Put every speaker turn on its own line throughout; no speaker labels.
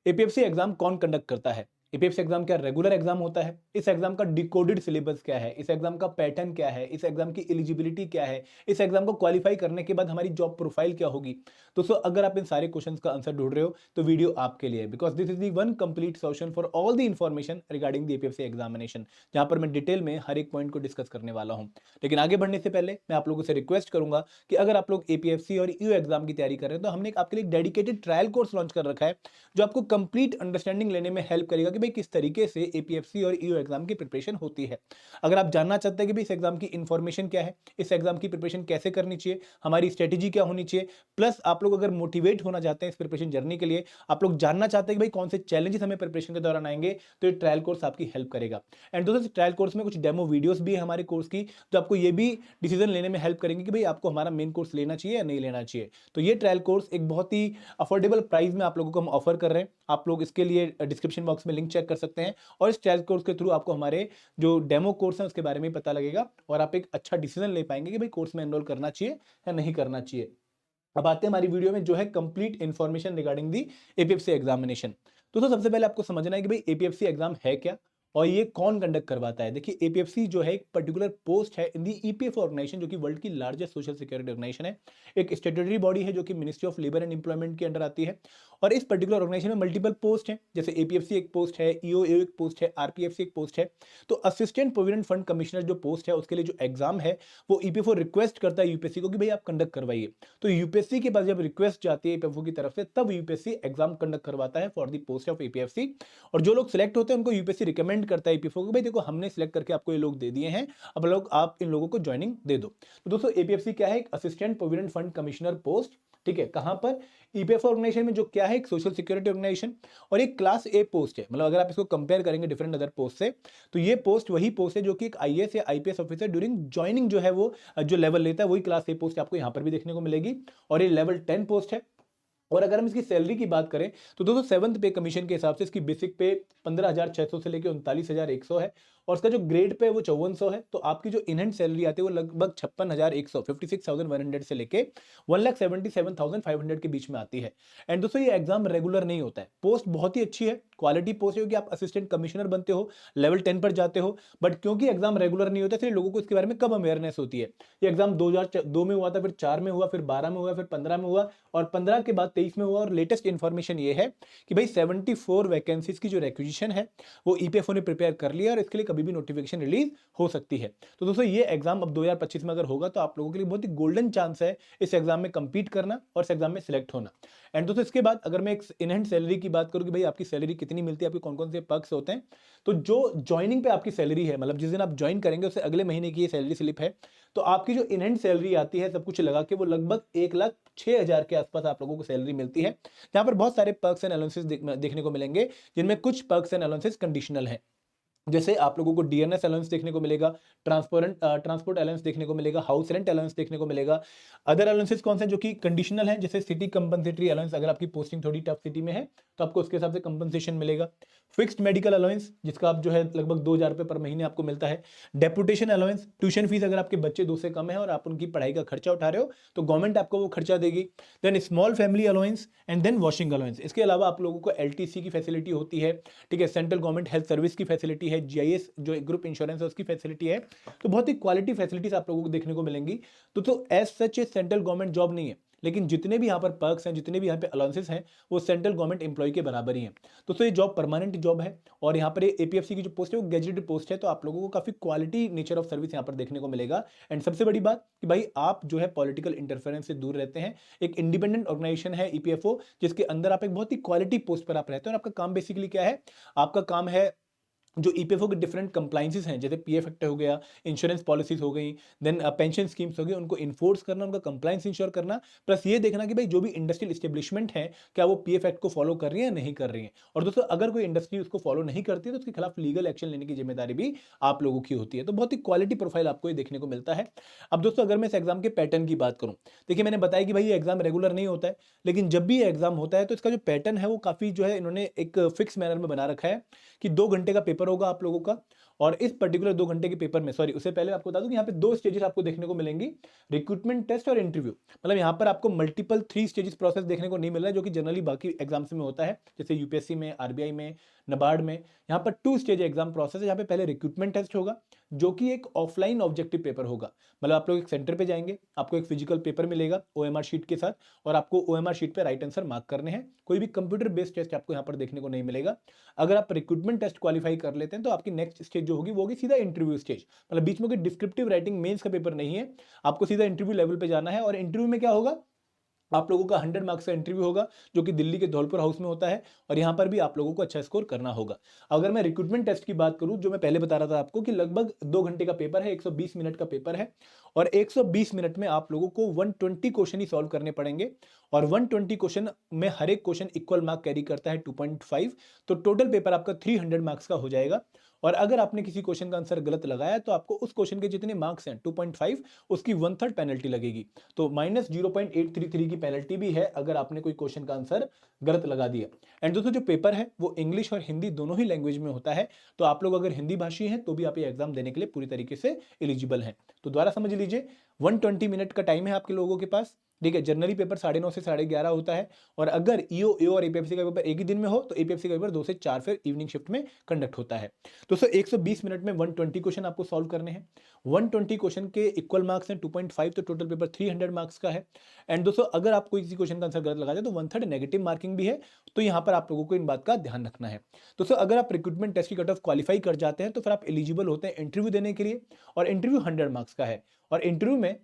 APFC exam कौन conduct करता है? एपीएफसी एग्जाम क्या रेगुलर एग्जाम होता है? इस एग्जाम का डिकोडेड सिलेबस क्या है? इस एग्जाम का पैटर्न क्या है? इस एग्जाम की एलिजिबिलिटी क्या है? इस एग्जाम को क्वालिफाई करने के बाद हमारी जॉब प्रोफाइल क्या होगी? दोस्तों, अगर आप इन सारे क्वेश्चंस का आंसर ढूंढ रहे हो तो वीडियो आपके लिए है, because this is the one complete solution for all the information regarding the APFC examination, जहां पर मैं डिटेल में हर एक पॉइंट को डिस्कस करने वाला हूं। लेकिन आगे बढ़ने से पहले मैं आप लोगों से रिक्वेस्ट करूंगा कि अगर आप लोग एपीएफसी और ईयू एग्जाम की तैयारी कर रहे हैं तो हमने आपके लिए एक डेडिकेटेड ट्रायल कोर्स लॉन्च कर रखा है, जो आपको कंप्लीट अंडरस्टैंडिंग लेने में हेल्प करेगा कि भाई किस तरीके से एपीएफसी और ईयू एग्जाम की प्रिपरेशन होती है। अगर आप जानना चाहते हैं कि भाई इस एग्जाम की इंफॉर्मेशन क्या है, इस एग्जाम की प्रिपरेशन कैसे करनी चाहिए, हमारी स्ट्रेटेजी क्या होनी चाहिए, प्लस आप लोग अगर मोटिवेट होना चाहते हैं इस प्रिपरेशन जर्नी के लिए, आप लोग जानना चाहते हैं कि भाई कौन से चैलेंजेस हमें प्रिपरेशन के दौरान आएंगे, तो ये ट्रायल कोर्स आपकी हेल्प करेगा। एंड दोस्तों, इस ट्रायल कोर्स में कुछ डेमो वीडियोस भी है हमारे कोर्स की, जो आपको ये भी डिसीजन लेने में हेल्प करेंगे कि भाई आपको हमारा मेन कोर्स लेना चाहिए या नहीं लेना चाहिए। तो ये ट्रायल कोर्स एक बहुत ही अफोर्डेबल प्राइस में आप लोगों को हम ऑफर कर रहे हैं। आप लोग इसके लिए डिस्क्रिप्शन बॉक्स में लिंक चेक कर सकते हैं, और इस ट्रायल कोर्स के थ्रू आपको हमारे जो डेमो कोर्स है उसके बारे में पता लगेगा, और आप एक अच्छा डिसीजन ले पाएंगे कि भाई कोर्स में एनरोल करना चाहिए या नहीं करना चाहिए। अब आते हैं हमारी वीडियो में, जो है complete information regarding the APFC examination. तो सबसे पहले आपको समझना है कि भाई एपीएफसी एग्जाम है क्या और ये कौन कंडक्ट करवाता है। देखिए, एपीएफसी जो है एक पर्टिकुलर पोस्ट है इन दी ईपीएफओ ऑर्गेनाइजेशन, जो कि वर्ल्ड की लार्जेस्ट सोशल सिक्योरिटी ऑर्गेनाइजेशन है। एक स्टैट्यूटरी बॉडी है जो कि ministry of labour and employment के अंडर आती है, और इस पर्टिकुलर ऑर्गेनाइजेशन में मल्टीपल पोस्ट हैं, जैसे एपीएफसी एक पोस्ट है, ईओए एक पोस्ट है, आरपीएफसी एक पोस्ट है। तो असिस्टेंट प्रोविडेंट फंड कमिश्नर जो पोस्ट है, उसके लिए जो एग्जाम है वो ईपीएफओ रिक्वेस्ट करता है यूपीएससी को कि भाई आप कंडक्ट करवाइए। तो यूपीएससी के पास जब रिक्वेस्ट जाती है ईपीएफओ की तरफ से, तब यूपीएससी एग्जाम कंडक्ट करवाता है for the post of APFC. और जो लोग सिलेक्ट होते हैं उनको यूपीएससी रिकमेंड करता है ईपीएफओ को, भाई देखो हमने सिलेक्ट करके आपको ये लोग दे दिए हैं, अब लोग आप इन लोगों को ज्वाइनिंग दे दो। तो दोस्तों, एपीएफसी क्या है? एक assistant provident fund commissioner post. ठीक है, कहां पर? ईपीएफओ ऑर्गेनाइजेशन में, जो क्या है एक सोशल सिक्योरिटी ऑर्गेनाइजेशन, और एक क्लास ए पोस्ट है। मतलब अगर आप इसको कंपेयर करेंगे डिफरेंट अदर पोस्ट से, तो ये पोस्ट वही पोस्ट है जो कि एक आईएएस या आईपीएस ऑफिसर ड्यूरिंग ज्वाइनिंग जो है वो जो लेवल लेता है, वही क्लास ए पोस्ट आपको यहां पर भी देखने को मिलेगी, और ये लेवल 10 पोस्ट है। और अगर हम इसकी सैलरी की बात करें तो दोस्तों, सेवंथ पे कमीशन के हिसाब से इसकी बेसिक पे 15,600 से लेकर 39,100 है, और इसका जो ग्रेड पे है वो 5400 है। तो आपकी जो इन हैंड सैलरी आती है वो लगभग 56,100, 56,100 से लेके 1,77,500 के बीच में आती है। एंड दोस्तों, ये एग्जाम रेगुलर नहीं होता है। पोस्ट बहुत ही अच्छी है, क्वालिटी पोस्ट है, क्योंकि आप असिस्टेंट कमिश्नर बनते हो, लेवल 10 पर जाते हो, बट क्योंकि एग्जाम रेगुलर नहीं होता, इसलिए लोगों को इसके बारे में कम अवेयरनेस होती है। ये एग्जाम 2002 में हुआ था, फिर 4 में हुआ, फिर 12 में हुआ, फिर 15 में हुआ, और 15 के बाद 23 में हुआ। और लेटेस्ट इंफॉर्मेशन ये है कि भाई 74 वैकेंसीज की जो रिक्विजिशन है वो ईपीएफओ ने प्रिपेयर कर लिया, और इसके लिए कभी भी नोटिफिकेशन रिलीज हो सकती है। तो दोस्तों, ये एग्जाम अब 2025 में अगर होगा तो आप लोगों के लिए बहुत ही गोल्डन चांस है इस एग्जाम में कंपीट करना और इस एग्जाम में सिलेक्ट होना। एंड दोस्तों, इसके बाद अगर मैं एक इन हैंड सैलरी की बात करूं कि भाई आपकी सैलरी कितनी मिलती है, आपके कौन कौन से पर्क्स होते हैं, तो जो ज्वाइनिंग पे आपकी सैलरी है, मतलब जिस दिन आप ज्वाइन करेंगे उससे अगले महीने की ये सैलरी स्लिप है, तो आपकी जो इन हैंड सैलरी आती है सब कुछ लगा के, वो लगभग 1,06,000 के आसपास आप लोगों को सैलरी मिलती है, जहां पर बहुत सारे पर्क्स एंड अलाउंसेस देखने को मिलेंगे, जिनमें कुछ पर्क्स एंड अलाउंसेस कंडीशनल हैं। जैसे आप लोगों को डीएनएस अलाउंस देखने को मिलेगा, ट्रांसपोर्ट अलाउंस देखने को मिलेगा, हाउस रेंट अलाउंस देखने को मिलेगा। अदर अलाउंसेस कौन से जो कि कंडीशनल हैं, जैसे सिटी कंपनसेटरी अलाउंस, अगर आपकी पोस्टिंग थोड़ी टफ सिटी में है तो आपको उसके हिसाब से कंपनसेशन मिलेगा। फिक्स्ड मेडिकल अलाउंस, जिसका आप जो है लगभग 2,000 रुपये पर महीने आपको मिलता है। डेपुटेशन अलाउंस, ट्यूशन फीस अगर आपके बच्चे 2 से कम है और आप उनकी पढ़ाई का खर्चा उठा रहे हो तो गवर्नमेंट आपको वो खर्चा देगी। Then small family allowance, and then washing allowance. इसके अलावा आप लोगों को एलटीसी की फैसिलिटी होती है, ठीक है, सेंट्रल गवर्नमेंट हेल्थ सर्विस की फैसिलिटी है, जीआईएस जो ग्रुप इंश्योरेंस है उसकी फैसिलिटी है। तो बहुत ही क्वालिटी फैसिलिटीज आप लोगों को देखने को मिलेंगी। तो एज सच ए सेंट्रल गवर्नमेंट जॉब नहीं है, लेकिन जितने भी यहाँ पर पर्क्स हैं, जितने भी यहाँ पे अलाउंसेस हैं, वो सेंट्रल गवर्नमेंट एम्प्लॉय के बराबर ही हैं। तो ये जॉब परमानेंट जॉब है, और यहाँ पर एपीएफसी की जो पोस्ट है वो गेजेटेड पोस्ट है, तो आप लोगों को काफी क्वालिटी नेचर ऑफ सर्विस यहाँ पर देखने को मिलेगा। एंड सबसे बड़ी बात कि भाई आप जो है पॉलिटिकल इंटरफेरेंस से दूर रहते हैं। एक इंडिपेंडेंट ऑर्गेनाइजेशन है ईपीएफओ, जिसके अंदर आप एक बहुत ही क्वालिटी पोस्ट पर आप रहते हैं, और आपका काम बेसिकली क्या है? आपका काम है जो ईपीएफओ के डिफरेंट कंप्लाइंसेस हैं, जैसे पीएफ एक्ट हो गया, इंश्योरेंस पॉलिसीज हो गई, देन पेंशन स्कीम्स हो गई, उनको इन्फोर्स करना, उनका कंप्लाइंस इंश्योर करना, प्लस ये देखना कि भाई जो भी इंडस्ट्रियल एस्टेब्लिशमेंट है क्या वो पीएफ एक्ट को फॉलो कर रही है या नहीं कर रही है। और दोस्तों, अगर कोई इंडस्ट्री उसको फॉलो नहीं करती है तो उसके खिलाफ लीगल एक्शन लेने की जिम्मेदारी भी आप लोगों की होती है। तो बहुत ही क्वालिटी प्रोफाइल आपको ये देखने को मिलता है। अब दोस्तों, अगर मैं इस एग्जाम के पैटर्न की बात करूं, देखिए मैंने बताया कि भाई ये एग्जाम रेगुलर नहीं होता है, लेकिन जब भी ये एग्जाम होता है तो इसका जो पैटर्न है वो काफी जो है इन्होंने एक फिक्स मैनर में बना रखा है कि 2 घंटे का पेपर होगा आप लोगों का, और इस पर्टिकुलर 2 घंटे के पेपर में, सॉरी उससे पहले आपको बता दूं कि यहाँ पे 2 स्टेजेस आपको देखने को मिलेंगी, रिक्रूटमेंट टेस्ट और इंटरव्यू। मतलब यहाँ पर आपको मल्टीपल 3 स्टेजेस प्रोसेस देखने को नहीं मिल रहा है, जो कि जनरली बाकी एग्जाम्स में होता है, जैसे यूपीएससी में, आरबीआई में, नबार्ड में। यहाँ पर 2 स्टेज एग्जाम प्रोसेस है। यहाँ पे पहले रिक्रूटमेंट टेस्ट होगा, जो कि एक ऑफलाइन ऑब्जेक्टिव पेपर होगा। मतलब आप लोग एक सेंटर पे जाएंगे, आपको एक फिजिकल पेपर मिलेगा ओएमआर शीट के साथ, और आपको ओएमआर शीट पे राइट आंसर मार्क करने हैं। कोई भी कंप्यूटर बेस्ड टेस्ट आपको यहाँ पर देखने को नहीं मिलेगा। अगर आप रिक्रूटमेंट टेस्ट क्वालिफाई कर लेते हैं तो आपकी नेक्स्ट स्टेज जो होगी वो होगी सीधा इंटरव्यू स्टेज। मतलब बीच में कोई डिस्क्रिप्टिव राइटिंग मेंस का पेपर नहीं है, आपको सीधा इंटरव्यू लेवल पे जाना है। और इंटरव्यू में क्या होगा, आप लोगों का 100 मार्क्स का इंटरव्यू होगा, जो कि दिल्ली के धौलपुर हाउस में होता है, और यहाँ पर भी आप लोगों को अच्छा स्कोर करना होगा। अगर मैं रिक्रूटमेंट टेस्ट की बात करूँ, जो मैं पहले बता रहा था आपको कि लगभग 2 घंटे का पेपर है, 120 मिनट का पेपर है, और 120 मिनट में आप लोगों को 120 क्वेश्चन ही सॉल्व करने पड़ेंगे। और 120 क्वेश्चन में हर एक क्वेश्चन इक्वल मार्क कैरी करता है 2.5, तो टोटल पेपर आपका 300 मार्क्स का हो जाएगा। और अगर आपने किसी क्वेश्चन का आंसर गलत लगाया तो आपको उस क्वेश्चन के जितने मार्क्स हैं 2.5, उसकी 1/3 पेनल्टी लगेगी। तो -0.833 की पेनल्टी भी है अगर आपने कोई क्वेश्चन का आंसर गलत लगा दिया। एंड दोस्तों, जो पेपर है वो इंग्लिश और हिंदी दोनों ही लैंग्वेज में होता है, तो आप लोग अगर हिंदी भाषी हैं तो भी आप ये एग्जाम देने के लिए पूरी तरीके से एलिजिबल हैं। तो दोबारा समझ लीजिए, 120 मिनट का टाइम है आपके लोगों के पास। ठीक है, जनरली पेपर 9:30 से 11:30 होता है, और अगर ईओ एओ और एपीएफसी का पेपर एक ही दिन में हो तो एपीएफसी का पेपर 2 से 4 फिर इवनिंग शिफ्ट में कंडक्ट होता है। दोस्तों 120 मिनट में 120 क्वेश्चन आपको सॉल्व करने हैं। 120 क्वेश्चन के इक्वल मार्क्स हैं 2.5, तो टोटल पेपर 300 मार्क्स का है। एंड दोस्तों, अगर आप कोई किसी क्वेश्चन का आंसर गलत लगाते हैं तो 1/3 नेगेटिव मार्किंग भी है, तो यहाँ पर आप लोगों को इन बात का ध्यान रखना है। दोस्तों, अगर आप रिक्रूटमेंट टेस्ट की कट ऑफ क्वालिफाई कर जाते हैं तो फिर आप एलिजिबल होते हैं इंटरव्यू देने के लिए, और इंटरव्यू 100 मार्क्स का है। और इंटरव्यू में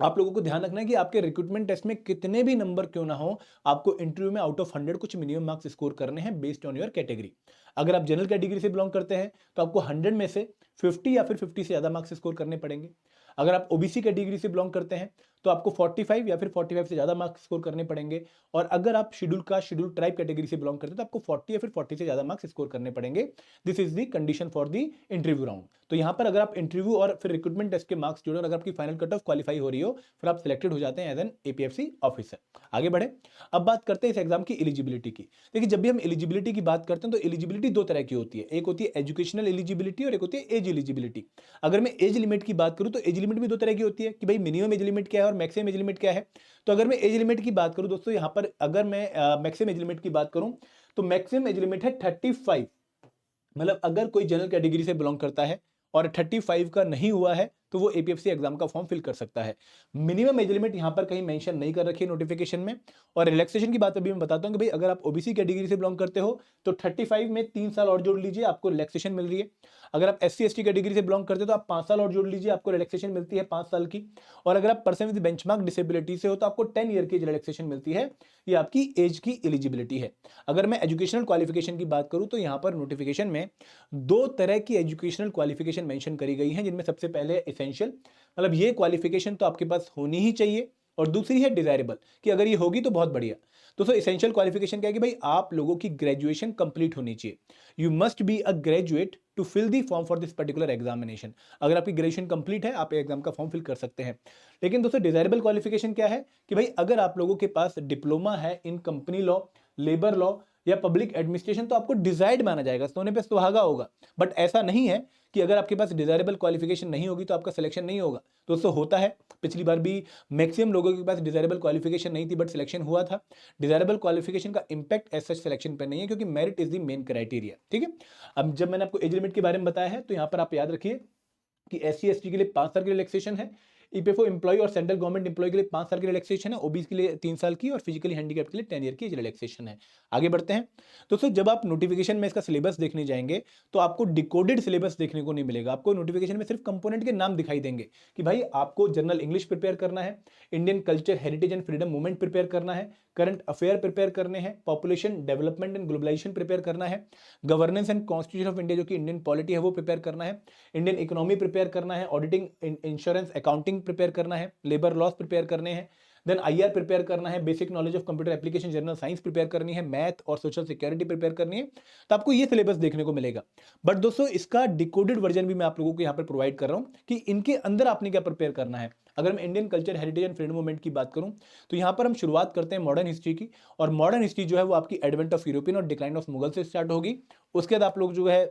आप लोगों को ध्यान रखना है कि आपके रिक्रूटमेंट टेस्ट में कितने भी नंबर क्यों ना हो, आपको इंटरव्यू में आउट ऑफ 100 कुछ मिनिमम मार्क्स स्कोर करने हैं बेस्ड ऑन योर कैटेगरी। अगर आप जनरल कैटेगरी से बिलोंग करते हैं तो आपको 100 में से 50 या फिर 50 से ज्यादा मार्क्स स्कोर करने पड़ेंगे। अगर आप ओबीसी कैटेगरी से बिलोंग करते हैं तो आपको 45 या फिर 45 से ज्यादा मार्क्स स्कोर करने पड़ेंगे। और अगर आप शेड्यूल ट्राइब कैटेगरी से बिलोंग करते हैं तो आपको 40 या फिर 40 से ज्यादा मार्क्स स्कोर करने पड़ेंगे। This is the condition for the interview round. तो यहाँ पर अगर आप इंटरव्यू और फिर रिक्रूटमेंट टेस्ट के मार्क्स जोड़ो और अगर आपकी फाइनल कट ऑफ क्वालिफाई हो रही हो, फिर आप सिलेक्टेड हो जाते हैं एज एन एपीएफसी ऑफिसर। आगे बढ़े, अब बात करते हैं इस एग्जाम की एलिजिबिलिटी की। देखिए, जब भी हम एलिजिबिलिटी की बात करते हैं तो एलिजिबिलिटी 2 तरह की होती है, एक होती है एजुकेशनल एलिजिबिलिटी और एक होती है एज एलिजिबिलिटी। अगर मैं एज लिमिट की बात करूं तो एज लिमिट भी 2 तरह की होती है कि भाई मिनिमम एज लिमिट क्या है और मैक्सिमम एज लिमिट क्या है। तो अगर मैं एज लिमिट की बात करूं दोस्तों, यहां पर अगर मैं मैक्सिमम एज लिमिट की बात करूं तो मैक्सिमम एज लिमिट है 35। मतलब अगर कोई जनरल कैटेगरी से बिलोंग करता है और 35 का नहीं हुआ है तो वो एपीएफसी एग्जाम का फॉर्म फिल कर सकता है। मिनिमम एज लिमिट यहां पर कहीं मेंशन नहीं कर रखी है नोटिफिकेशन में। और रिलैक्सेशन की बात अभी मैं बताता हूं कि भाई अगर आप ओबीसी कैटेगरी से बिलोंग करते हो तो 35 में 3 साल और जोड़ लीजिए, आपको रिलैक्सेशन मिल रही है। अगर आप एससी एसटी कैटेगरी से बिलोंग करते हो तो आप 5 साल और जोड़ लीजिए, आपको रिलैक्सेशन मिलती है 5 साल की। और अगर आप पर्सन विद बेंचमार्क डिसेबिलिटी से हो तो आपको 10 ईयर की रिलैक्सेशन मिलती है। ये आपकी एज की एलिजिबिलिटी है। अगर मैं एजुकेशनल क्वालिफिकेशन की बात करूं तो यहां पर नोटिफिकेशन में 2 तरह की एजुकेशनल क्वालिफिकेशन मेंशन करी गई हैं, जिनमें सबसे पहले एसेंशियल, मतलब ये क्वालिफिकेशन तो आपके पास होनी ही चाहिए, और दूसरी है डिजायरेबल कि अगर ये होगी तो बहुत बढ़िया। दोस्तों एसेंशियल क्वालिफिकेशन क्या है कि भाई आप लोगों की ग्रेजुएशन कंप्लीट होनी चाहिए। You must be a graduate to fill the form for this particular examination. अगर आपकी ग्रेजुएशन कंप्लीट है आप एग्जाम का फॉर्म फिल कर सकते हैं। लेकिन दोस्तों डिजायरेबल क्वालिफिकेशन क्या है कि भाई अगर आप लोगों के पास डिप्लोमा है इन कंपनी लॉ, लेबर लॉ या पब्लिक एडमिनिस्ट्रेशन तो आपको डिजायर्ड माना जाएगा, सोने पे सुहागा होगा। बट ऐसा नहीं है कि अगर आपके पास डिजायरेबल क्वालिफिकेशन नहीं होगी तो आपका सिलेक्शन नहीं होगा। दोस्तों होता है, पिछली बार भी मैक्सिमम लोगों के पास डिजायरेबल क्वालिफिकेशन नहीं थी बट सिलेक्शन हुआ था। डिजायरेबल क्वालिफिकेशन का इंपैक्ट एज सच सिलेक्शन पर नहीं है, क्योंकि merit is the main criteria. ठीक है, अब जब मैंने आपको एज लिमिट के बारे में बताया है तो यहां पर आप याद रखिए कि एससी एसटी के लिए 5 साल की रिलैक्सेशन है, ईपीएफओ एम्प्लॉय और सेंट्रल गवर्नमेंट एम्प्लॉय के लिए 5 साल की रिलैक्सेशन है, ओबीसी के लिए 3 साल की और फिजिकली हैंडीकैप के लिए 10 ईयर की रिलैक्सेशन है। आगे बढ़ते हैं दोस्तों, जब आप नोटिफिकेशन में इसका सिलेबस देखने जाएंगे तो आपको डिकोडेड सिलेबस देखने को नहीं मिलेगा। आपको नोटिफिकेशन में सिर्फ कंपोनेंट के नाम दिखाई देंगे कि भाई आपको जनरल इंग्लिश प्रिपेयर करना है, Indian culture heritage and freedom movement prepare करना है, करंट अफेयर प्रिपेयर करने हैं, population development and globalisation prepare करना है, governance and constitution of India जो कि इंडियन पॉलिटी है वो प्रिपेयर करना है, इंडियन इकोनॉमी प्रिपेयर करना है, ऑडिटिंग, इंश्योरेंस, अकाउंटिंग प्रिपेयर करना है, लेबर लॉस प्रिपेयर करने हैं, देन आईआर प्रिपेयर करना है, basic knowledge of computer application general science prepare करनी है, मैथ और सोशल सिक्योरिटी प्रिपेयर करनी है। तो आपको ये सिलेबस देखने को मिलेगा। बट दोस्तों इसका डिकोडेड वर्जन भी मैं आप लोगों को यहाँ पर प्रोवाइड कर रहा हूँ कि इनके अंदर आपने क्या प्रिपेयर करना है। अगर मैं Indian culture heritage and freedom movement की बात करूं तो यहां पर हम शुरुआत करते हैं मॉडर्न हिस्ट्री की, और मॉडर्न हिस्ट्री जो है वो आपकी एडवेंट ऑफ यूरोपियन और डिक्लाइन ऑफ मुगल से स्टार्ट होगी। उसके बाद आप लोग जो है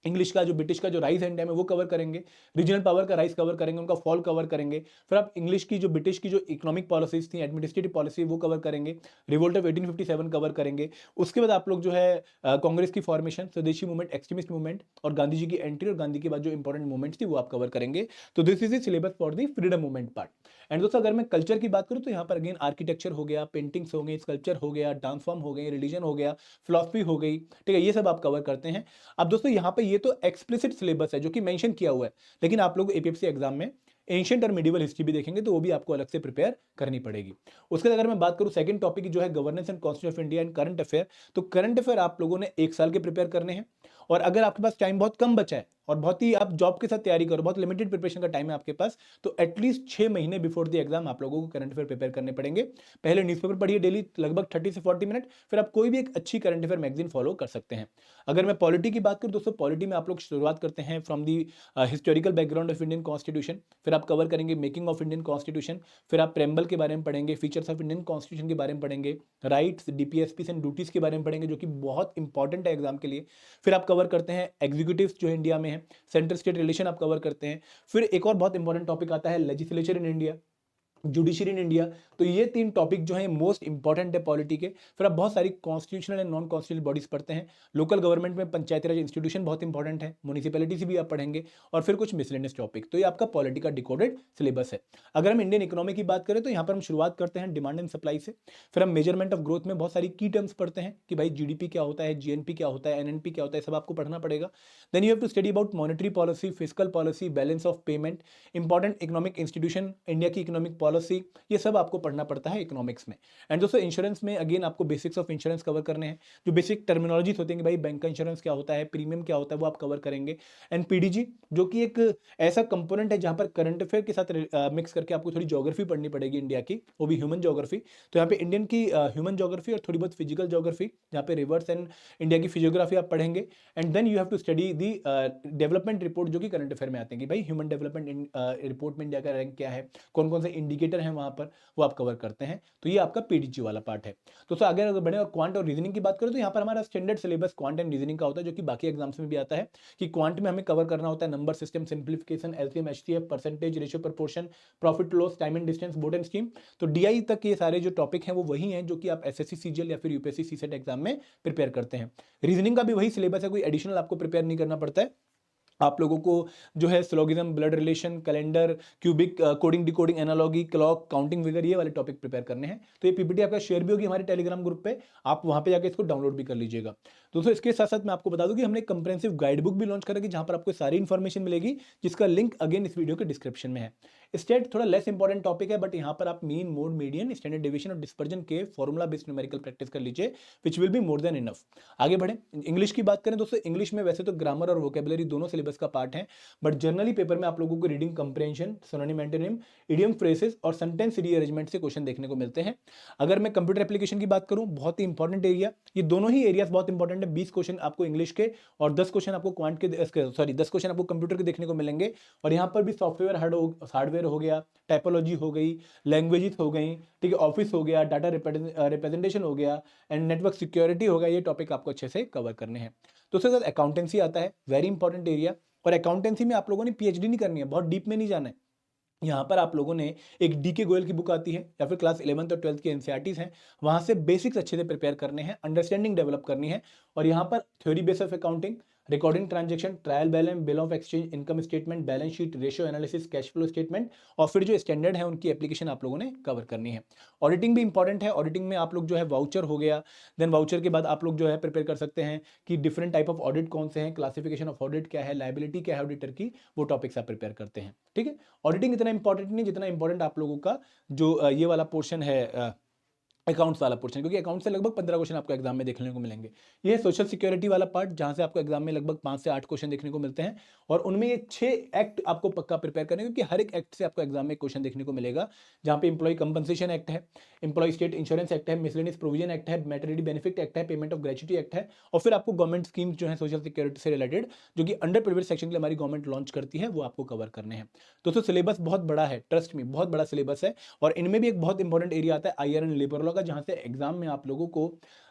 इंग्लिश का जो ब्रिटिश का जो राइज एंड टाइम है वो कवर करेंगे, रीजनल पावर का राइज कवर करेंगे, उनका फॉल कवर करेंगे। फिर आप इंग्लिश की जो ब्रिटिश की जो इकोनॉमिक पॉलिसीज थी, एडमिनिस्ट्रेटिव पॉलिसी वो कवर करेंगे, रिवोल्ट ऑफ 1857 कवर करेंगे। उसके बाद आप लोग जो है कांग्रेस की फॉर्मेशन, स्वदेशी मूवमेंट, एक्सट्रीमिस्ट मूवमेंट और गांधी जी की एंट्री और गांधी के बाद जो इंपॉर्टेंट मूवमेंट्स थी वो आप कवर करेंगे। तो this is the syllabus for the freedom movement part. And दोस्तों अगर मैं कल्चर की बात करूं तो यहाँ पर अगेन आर्किटेक्चर हो गया, पेंटिंग्स हो गई, स्कल्पचर हो गया, डांस फॉर्म हो गई, रिलीजन हो गया, फिलॉसफी हो गई, ठीक है, ये सब आप कवर करते हैं। अब दोस्तों यहाँ पे ये तो एक्सप्लिसिट सिलेबस है जो कि मेंशन किया हुआ है, लेकिन आप लोग एपीएससी एग्जाम में एंशिएंट और मिडिवल हिस्ट्री भी देखेंगे तो वो भी आपको अलग से प्रिपेयर करनी पड़ेगी। उसके बाद अगर मैं बात करूं सेकंड टॉपिक जो है governance and constitution of India and current affair, तो करंट अफेयर आप लोगों ने 1 साल के प्रिपेयर करने हैं। और अगर आपके पास टाइम बहुत कम बचा है और बहुत ही आप जॉब के साथ तैयारी करो, बहुत लिमिटेड प्रिपरेशन का टाइम है आपके पास, तो एटलीस्ट 6 महीने बिफोर द एग्जाम आप लोगों को करंट अफेयर प्रिपेयर करने पड़ेंगे। पहले न्यूज़पेपर पढ़िए डेली लगभग 30 से 40 मिनट, फिर आप कोई भी एक अच्छी करंट अफेयर मैगजीन फॉलो कर सकते हैं। अगर मैं पॉलिटी की बात करूं दोस्तों, पॉलिटी में आप लोग शुरुआत करते हैं from the historical background of Indian constitution, फिर आप कवर करेंगे मेकिंग ऑफ इंडियन कॉन्स्टिट्यूशन, फिर आप प्रेम्बल के बारे में पढ़ेंगे, फीचर्स ऑफ इंडियन कॉन्स्टिट्यूशन के बारे में पढ़ेंगे, राइट्स, डीपीएसपीस एंड ड्यूटीज के बारे में पढ़ेंगे जो कि बहुत इंपॉर्टेंट है एग्जाम के लिए। फिर आप कवर करते हैं एग्जीक्यूटिव जो इंडिया में है, सेंट्रल स्टेट रिलेशन आप कवर करते हैं। फिर एक और बहुत इंपॉर्टेंट टॉपिक आता है legislature in India, judiciary in India. तो ये 3 टॉपिक जो है मोस्ट इंपॉर्टेंट है पॉलिटी के। फिर आप बहुत सारी constitutional and non constitutional bodies पढ़ते हैं। लोकल गवर्नमेंट में पंचायती राज इंस्टीट्यूशन बहुत इंपॉर्टेंट है, म्युनिसिपैलिटीज भी आप पढ़ेंगे, और फिर कुछ मिसलेनियस टॉपिक। तो ये आपका पॉलिटी का डिकोडेड सिलेबस है। अगर हम इंडियन इकोनॉमी की बात करें तो यहाँ पर हम शुरुआत करते हैं डिमांड एंड सप्लाई से। फिर हम मेजरमेंट ऑफ ग्रोथ में बहुत सारी की टर्म्स पढ़ते हैं कि भाई जीडीपी क्या होता है, जीएनपी क्या होता है, एनएनपी क्या होता है, सब आपको पढ़ना पड़ेगा। Then you have to study about monetary policy, physical policy, balance of payment, important economic institution, India की इकोनॉमिक पॉलिसी, ये सब आपको पढ़ना पड़ता है इकोनॉमिक्स में। एंड दोस्तों इंश्योरेंस में अगेन आपको बेसिक्स ऑफ इंश्योरेंस कवर करने हैं, जो बेसिक टर्मिनोलॉजीज होते हैं कि भाई बैंक का इंश्योरेंस क्या होता है, प्रीमियम क्या होता है, वो आप कवर करेंगे। एंड पीडीजी जो कि एक ऐसा कंपोनेंट है जहां पर करंट अफेयर के साथ मिक्स करके आपको थोड़ी ज्योग्राफी पढ़नी पड़ेगी इंडिया की, वो भी ह्यूमन ज्योग्राफी। तो यहाँ पे इंडियन की ह्यूमन ज्योग्राफी और थोड़ी बहुत फिजिकल ज्योग्राफी, जहाँ पे रिवर्स एंड इंडिया की फिजियोग्राफी आप पढ़ेंगे। And then you have to study the development report जो कि करंट अफेयर में आते हैं कि भाई ह्यूमन डेवलपमेंट रिपोर्ट में इंडिया का रैंक क्या है, कौन कौन से इंडिकेटर हैं वहां पर, वो आप कवर करते हैं। तो ये आपका पीडीजी वाला पार्ट है। दोस्तों अगर बढ़े और क्वांट और रीजनिंग की बात करें तो यहाँ पर हमारा standard syllabus quant and reasoning का होता है, जो कि बाकी एग्जाम्स में भी आता है। कि क्वांट में हमें कवर करना होता है number system, simplification, LCM, HCF, percentage, ratio, proportion, profit loss, time and distance, board and scheme. तो डीआई तक ये सारे जो टॉपिक हैं वो वही हैं जो कि आप एसएससी सीजीएल या फिर यूपीएससी सीसेट एग्जाम में प्रिपेयर करते हैं। रीजनिंग का भी वही सिलेबस है, कोई एडिशनल आपको प्रिपेयर नहीं करना पड़ता है। आप लोगों को जो है syllogism, blood relation, calendar, cubic, coding, decoding, analogy, clock, counting वगैरह ये वाले टॉपिक प्रिपेयर करने हैं। तो ये पीपीटी आपका शेयर भी होगी हमारे टेलीग्राम ग्रुप पे, आप वहां पे जाकर इसको डाउनलोड भी कर लीजिएगा। दोस्तों इसके साथ साथ मैं आपको बता दूं कि हमने एक कंप्रेहेंसिव गाइड बुक भी लॉन्च करेगी जहां पर आपको सारी इन्फॉर्मेशन मिलेगी, जिसका लिंक अगेन इस वीडियो के डिस्क्रिप्शन में है। स्टेट थोड़ा लेस इंपॉर्टेंट टॉपिक है, बट यहाँ पर आप mean, mode, median, standard deviation और डिस्पर्जन के फॉर्मूला बेस्ड न्यूमेरिकल प्रैक्टिस कर लीजिए, which will be more than enough. आगे बढ़े, इंग्लिश की बात करें दोस्तों, इंग्लिश में वैसे तो ग्रामर और वोकेबुलरी दोनों सिलेबस का पार्ट है, बट जनरली पेपर में आप लोगों को reading comprehension, synonym, antonym, idiom, phrases और सेंटेंस रीअरेंजमेंट से क्वेश्चन देखने को मिलते हैं। अगर मैं कंप्यूटर एप्लीकेशन की बात करूं, बहुत ही इंपॉर्टेंट एरिया, ये दोनों ही एरियाज बहुत इंपॉर्टेंट है। 20 क्वेश्चन आपको इंग्लिश के और 10 क्वेश्चन आपको क्वांट के, सॉरी 10 क्वेश्चन आपको कंप्यूटर के देखने को मिलेंगे। और यहाँ पर भी सॉफ्टवेयर हार्डवेयर हो गया, टाइपोलॉजी हो गई, लैंग्वेजेस हो गई, ठीक है, ऑफिस हो गया, डाटा रिप्रेजेंटेशन हो गया, एंड नेटवर्क सिक्योरिटी हो गया। ये टॉपिक आपको अच्छे से कवर करने हैं। तो उसके बाद अकाउंटेंसी आता है, वेरी इंपॉर्टेंट एरिया। और अकाउंटेंसी में आप लोगों ने पीएचडी नहीं करनी है, बहुत डीप में नहीं जाना है। यहाँ पर आप लोगों ने एक डीके गोयल की बुक आती है या फिर क्लास 11th और 12th की एनसीईआरटीज हैं, वहां से बेसिक्स अच्छे से प्रिपेयर करने हैं, अंडरस्टैंडिंग डेवलप करनी है। और यहाँ पर theory base of accounting, recording transaction, trial balance, bill of exchange, income statement, balance sheet, ratio analysis, cash flow statement, और फिर जो स्टैंडर्ड है उनकी एप्लीकेशन आप लोगों ने कवर करनी है। ऑडिटिंग भी इंपॉर्टेंट है। ऑडिटिंग में आप लोग जो है वाउचर हो गया, देन वाउचर के बाद आप लोग जो है प्रिपेयर कर सकते हैं कि डिफरेंट टाइप ऑफ ऑडिट कौन से हैं, क्लासिफिकेशन ऑफ ऑडिट क्या है, लाइबिलिटी क्या है ऑडिटर की, वो टॉपिक्स आप प्रिपेयर करते हैं। ठीक है, ऑडिटिंग इतना इंपॉर्टेंट नहीं जितना इंपॉर्टेंट आप लोगों का जो ये वाला पोर्शन है, अकाउंट्स वाला पोर्शन, क्योंकि अकाउंट से लगभग 15 क्वेश्चन आपको एग्जाम में देखने को मिलेंगे। ये है सोशल सिक्योरिटी वाला पार्ट, जहां से आपको एग्जाम में लगभग 5 से 8 क्वेश्चन देखने को मिलते हैं। और उनमें ये 6 एक्ट आपको पक्का प्रिपेयर करने, क्योंकि हर एक एक्ट से आपको एग्जाम में क्वेश्चन देखने को मिलेगा। जहां पे इंप्लॉय कंपनसेशन एक्ट है, इंप्लॉय स्टेट इंश्योरेंस एक्ट है, मिसलेनियस प्रोविजन एक्ट है, मैटरनिटी बेनिफिट एक्ट है, पेमेंट ऑफ ग्रेच्युटी एक्ट है, और फिर आपको गवर्नमेंट स्कीम्स जो है सोशल सिक्योरिटी से रिलेटेड, जो कि अंडर प्रिविलेज सेक्शन के लिए हमारी गवर्नमेंट लॉन्च करती है, वो आपको कवर करने हैं। दोस्तों सिलेबस बहुत बड़ा है, ट्रस्ट में बहुत बड़ा सिलेबस है। और इनमें भी एक बहुत इंपॉर्टेंट एरिया आता है आईआर एंड लेबर लॉ का, जहां से एग्जाम में आप लोगों को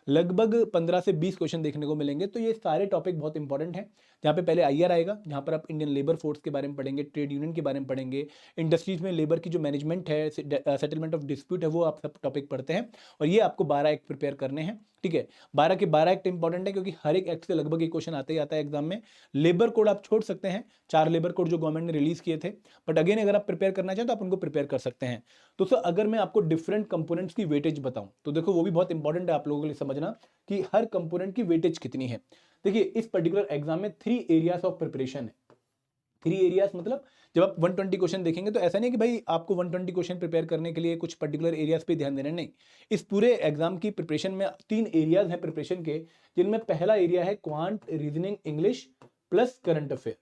लगभग 15 से 20 क्वेश्चन देखने को मिलेंगे। तो ये सारे टॉपिक बहुत इंपॉर्टेंट हैं। जहाँ पे पहले आईआर आएगा, जहाँ पर आप इंडियन लेबर फोर्स के बारे में पढ़ेंगे, ट्रेड यूनियन के बारे में पढ़ेंगे, इंडस्ट्रीज में लेबर की जो मैनेजमेंट है, सेटलमेंट ऑफ डिस्प्यूट है, वो आप सब टॉपिक पढ़ते हैं। और ये आपको 12 एक्ट प्रिपेयर करने हैं, ठीक है। 12 के 12 एक्ट इंपॉर्टेंट है, क्योंकि हर एक एक्ट से लगभग एक क्वेश्चन आते ही आता है एग्जाम में। लेबर कोड आप छोड़ सकते हैं, 4 लेबर कोड जो गवर्नमेंट ने रिलीज किए थे, बट अगेन अगर आप प्रिपेयर करना चाहें तो आप उनको प्रिपेयर कर सकते हैं। दोस्तों अगर मैं आपको डिफरेंट कंपोनेंट्स की वेटेज बताऊं, तो देखो वो भी बहुत इंपॉर्टेंट है आप लोगों के लिए समझना कि हर कंपोनेंट की वेटेज कितनी है। देखिए इस पर्टिकुलर एग्जाम में 3 एरियाज ऑफ प्रिपरेशन है। 3 एरियाज मतलब जब आप 120 क्वेश्चन देखेंगे तो ऐसा नहीं कि भाई आपको 120 क्वेश्चन प्रिपेयर करने के लिए कुछ पर्टिकुलर एरियाज पे ध्यान देना, नहीं। इस पूरे एग्जाम की प्रिपरेशन में 3 एरियाज हैं प्रिपरेशन के, जिनमें पहला एरिया है quant, reasoning, English plus current affair.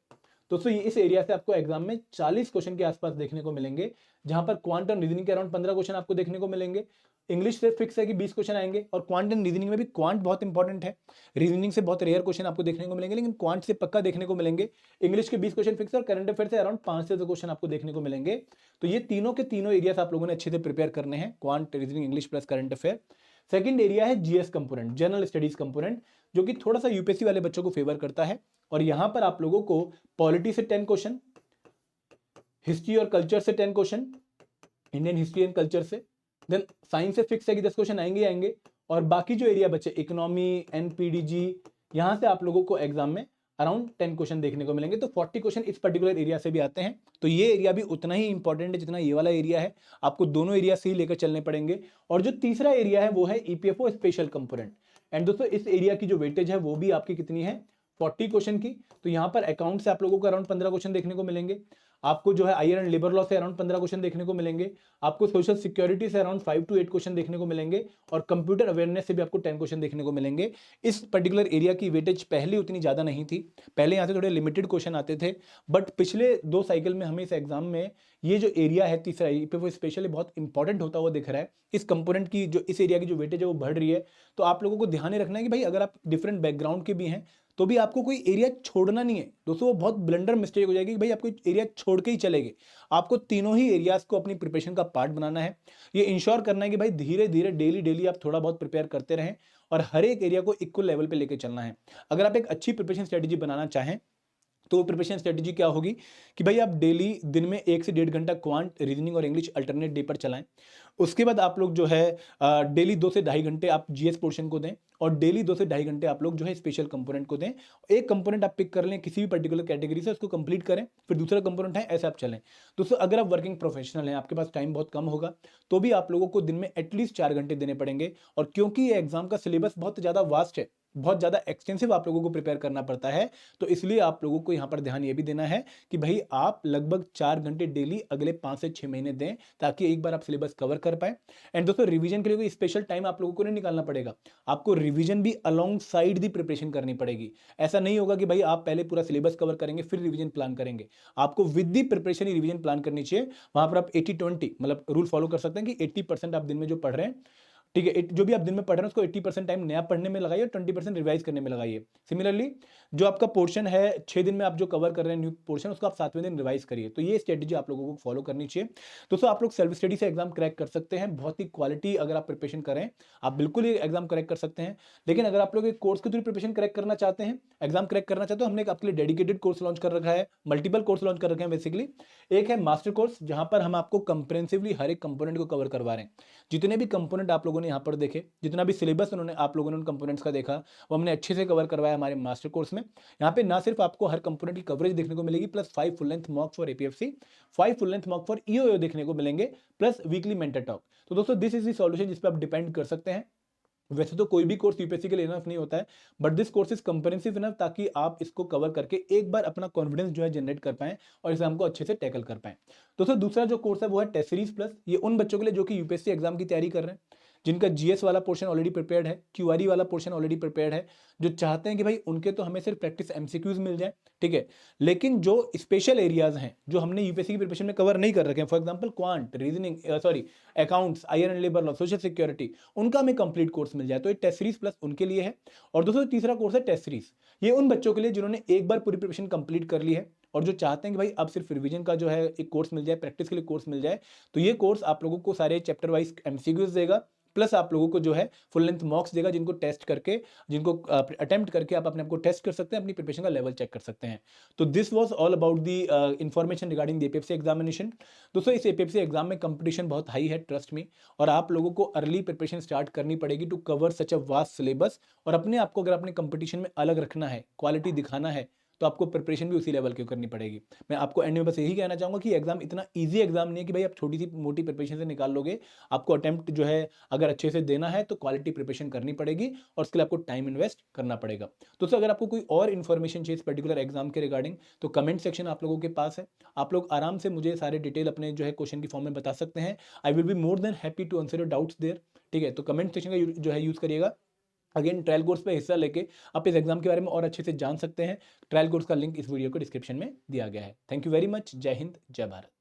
दोस्तों इस एरिया से आपको एग्जाम में 40 क्वेश्चन के आसपास देखने को मिलेंगे, जहां पर क्वांट और रीजनिंग के अराउंड 15 क्वेश्चन आपको देखने को मिलेंगे। इंग्लिश से फिक्स है कि 20 क्वेश्चन आएंगे, और क्वांट एंड रीजनिंग में भी क्वांट बहुत इंपॉर्टेंट है। रीजनिंग से बहुत रेयर क्वेश्चन आपको देखने को मिलेंगे, लेकिन क्वांट से पक्का देखने को मिलेंगे। इंग्लिश के 20 क्वेश्चन फिक्स है, और करंट अफेयर से अराउंड 5 से 2 क्वेश्चन आपको देखने को मिलेंगे। तो ये तीनों के तीनों एरियाज आप लोगों ने अच्छे से प्रिपेयर करने हैं, quant, reasoning, English plus current affair. Second area है GS component, general studies component, जो कि थोड़ा सा यूपीएससी वाले बच्चों को फेवर करता है। और यहां पर आप लोगों को पॉलिटी से 10 क्वेश्चन, हिस्ट्री और कल्चर से 10 question, Indian history and culture से, देन साइंस से फिक्स है कि 10 क्वेश्चन आएंगे आएंगे। और बाकी जो एरिया बचे, इकोनॉमी, एनपीडीजी, यहां से आप लोगों को एग्जाम में अराउंड 10 क्वेश्चन देखने को मिलेंगे। तो 40 क्वेश्चन इस पर्टिकुलर एरिया से भी आते हैं। तो ये एरिया भी उतना ही इंपॉर्टेंट है जितना ये वाला एरिया है। आपको दोनों एरिया से ही लेकर चलने पड़ेंगे। और जो तीसरा एरिया है वो है ईपीएफओ स्पेशल कंपोनेंट। एंड दोस्तों इस एरिया की जो वेटेज है वो भी आपकी कितनी है, 40 क्वेश्चन की। तो यहाँ पर अकाउंट से आप लोगों को अराउंड 15 क्वेश्चन देखने को मिलेंगे। आपको जो है आईआर एंड लेबर लॉ से अराउंड 15 क्वेश्चन देखने को मिलेंगे। आपको सोशल सिक्योरिटी से अराउंड 5 to 8 क्वेश्चन देखने को मिलेंगे। और कंप्यूटर अवेयरनेस से भी आपको 10 क्वेश्चन देखने को मिलेंगे। इस पर्टिकुलर एरिया की वेटेज पहले उतनी ज्यादा नहीं थी, पहले यहाँ से थोड़े लिमिटेड क्वेश्चन आते थे, बट पिछले 2 साइकिल में हमें इस एग्जाम में ये जो एरिया है तीसरा ईपीएफओ स्पेशली बहुत इंपॉर्टेंट होता हुआ दिख रहा है। इस कंपोनेंट की जो इस एरिया की जो वेटेज है वो बढ़ रही है। तो आप लोगों को ध्यान रखना है कि भाई अगर आप डिफरेंट बैकग्राउंड के भी हैं तो भी आपको कोई एरिया छोड़ना नहीं है। दोस्तों वो बहुत ब्लंडर मिस्टेक हो जाएगी कि भाई आपको एरिया छोड़ के ही चलेंगे। आपको तीनों ही एरियाज को अपनी प्रिपरेशन का पार्ट बनाना है। ये इंश्योर करना है कि भाई धीरे धीरे डेली डेली आप थोड़ा बहुत प्रिपेयर करते रहें, और हर एक एरिया को इक्वल लेवल पे लेके चलना है। अगर आप एक अच्छी प्रिपरेशन स्ट्रेटेजी बनाना चाहें तो प्रिपरेशन स्ट्रेटेजी क्या होगी कि भाई आप डेली दिन में 1 से 1.5 घंटा क्वांट, रीजनिंग और इंग्लिश अल्टरनेट डे पर चलाएं। उसके बाद आप लोग जो है डेली 2 से ढाई घंटे आप जीएस पोर्शन को दें, और डेली 2 से ढाई घंटे आप लोग जो है स्पेशल कंपोनेंट को दें। एक कंपोनेंट आप पिक कर लें किसी भी पर्टिकुलर कैटेगरी से, उसको कंप्लीट करें, फिर दूसरा कंपोनेंट है, ऐसे आप चलें। दोस्तों अगर आप वर्किंग प्रोफेशनल हैं, आपके पास टाइम बहुत कम होगा, तो भी आप लोगों को दिन में एटलीस्ट 4 घंटे देने पड़ेंगे। और क्योंकि ये एग्जाम का सिलेबस बहुत ज़्यादा वास्ट है, बहुत ज़्यादा एक्सटेंसिव आप लोगों को प्रिपेयर करना पड़ता है, तो इसलिए आप लोगों को यहाँ पर ध्यान ये भी देना है कि भाई आप लगभग 4 घंटे डेली अगले 5 से 6 महीने दें, ताकि एक बार आप सिलेबस कवर कर पाए। एंड दोस्तों रिवीजन के लिए कोई स्पेशल टाइम आप लोगों को नहीं निकालना पड़ेगा, आपको रिवीजन भी अलोंग साइड दी प्रिपरेशन करनी पड़ेगी। ऐसा नहीं होगा कि भाई आप पहले पूरा सिलेबस कवर करेंगे फिर रिवीजन प्लान करेंगे, आपको with the preparation he revision plan करनी चाहिए। वहां पर आप 80-20 मतलब रूल फॉलो कर सकते हैं कि 80% आप दिन में जो पढ़ रहे हैं, ठीक है, जो भी आप दिन में पढ़ रहे हैं उसको 80% टाइम नया पढ़ने में लगाइए, 20% रिवाइज करने में लगाइए। सिमिलरली जो आपका पोर्शन है 6 दिन में आप जो कवर कर रहे हैं न्यू पोर्शन, उसको आप 7वें दिन रिवाइज करिए। तो ये स्ट्रेटेजी आप लोगों को फॉलो करनी चाहिए। दोस्तों आप लोग सेल्फ स्टडी से एग्जाम क्रैक कर सकते हैं, बहुत ही क्वालिटी अगर आप प्रिपरेशन करें आप बिल्कुल ही एग्जाम क्रैक कर सकते हैं। लेकिन अगर आप लोग एक कोर्स के थ्रू प्रिपरेशन क्रैक करना चाहते हैं, एग्जाम क्रैक करना चाहते हो, हमने आपके लिए डेडिकेटेड कोर्स लॉन्च कर रखा है, मल्टीपल कोर्स लॉन्च कर रखे हैं बेसिकली। एक है मास्टर कोर्स, जहां पर हम आपको कंप्रेहेंसिवली हर एक कंपोनेंट को कवर करवा रहे हैं। जितने भी कंपोनेंट आप लोगों ने यहाँ पर देखे, जितना भी सिलेबस उन्होंने आप लोगों ने उन कंपोनेंट्स का देखा, वो हमने अच्छे से कवर करवाया हमारे मास्टर कोर्स में। यहाँ पे ना सिर्फ आपको हर कंपोनेंट की कवरेज देखने को मिलेगी, plus 5 full length mock for APFC, 5 full length mock for EO देखने को मिलेंगे, प्लस वीकली मेंटर टॉक। तो दोस्तों दिस इज द सॉल्यूशन जिस पे आप डिपेंड कर सकते हैं। वैसे तो कोई भी कोर्स यूपीएससी के लिए इनफ नहीं होता है, but this course is comprehensive enough, ताकि आप इसको कवर करके एक बार अपना कॉन्फिडेंस जो है जनरेट कर पाएं और एग्जाम को अच्छे से टैकल कर पाएं। दोस्तों दूसरा जो कोर्स है वो है टेस्ट सीरीज प्लस। ये उन बच्चों के लिए जो कि यूपीएससी एग्जाम की तैयारी कर रहे हैं, जिनका जीएस वाला पोर्शन ऑलरेडी प्रिपेयर्ड है, क्यूआरई वाला पोर्शन ऑलरेडी प्रिपेयर्ड है, जो चाहते हैं कि भाई उनके तो हमें सिर्फ प्रैक्टिस एमसीक्यूज मिल जाए, ठीक है, लेकिन जो स्पेशल एरियाज हैं जो हमने यूपीएससी की प्रिपरेशन में कवर नहीं कर रखे हैं, for example quant, reasoning, accounts, IR and labour law, social security, उनका हमें कंप्लीट कोर्स मिल जाए, तो ये टेस्ट सीरीज प्लस उनके लिए है। और दोस्तों तीसरा कोर्स है टेस्ट सीरीज, ये उन बच्चों के लिए जिन्होंने एक बार पूरी प्रिपरेशन कंप्लीट कर ली है और जो चाहते हैं कि भाई अब सिर्फ रिवीजन का जो है एक कोर्स मिल जाए, प्रैक्टिस के लिए कोर्स मिल जाए। तो ये कोर्स आप लोगों को सारे चैप्टर वाइज एमसीक्यूज देगा, प्लस आप लोगों को जो है फुल लेंथ मॉक्स देगा, जिनको टेस्ट करके, जिनको अटेम्प्ट करके आप अपने आप को टेस्ट कर सकते हैं, अपनी प्रिपरेशन का लेवल चेक कर सकते हैं। तो this was all about the information regarding the APFC examination. दोस्तों इस एपीएफसी एग्जाम में कंपटीशन बहुत हाई है, ट्रस्ट मी, और आप लोगों को अर्ली प्रिपरेशन स्टार्ट करनी पड़ेगी to cover such a vast syllabus. और अपने आप को अगर अपने कंपटीशन में अलग रखना है, क्वालिटी दिखाना है, तो आपको प्रिपरेशन भी उसी लेवल की करनी पड़ेगी। मैं आपको एंड में बस यही कहना चाहूँगा कि एग्जाम इतना ईजी एग्जाम नहीं है कि भाई आप छोटी सी मोटी प्रिपरेशन से निकाल लोगे। आपको अटेम्प्ट जो है अगर अच्छे से देना है तो क्वालिटी प्रिपरेशन करनी पड़ेगी, और उसके लिए आपको टाइम इन्वेस्ट करना पड़ेगा। दोस्तों अगर आपको कोई और इन्फॉर्मेशन चाहिए इस पर्टिकुलर एग्जाम के रिगार्डिंग, तो कमेंट सेक्शन आप लोगों के पास है। आप लोग आराम से मुझे सारे डिटेल अपने जो है क्वेश्चन की फॉर्म में बता सकते हैं। I will be more than happy to answer your doubts there. ठीक है, तो कमेंट सेक्शन का जो है यूज करिएगा। अगेन ट्रायल कोर्स पे हिस्सा लेके आप इस एग्जाम के बारे में और अच्छे से जान सकते हैं। ट्रायल कोर्स का लिंक इस वीडियो को डिस्क्रिप्शन में दिया गया है। Thank you very much. जय हिंद, जय भारत।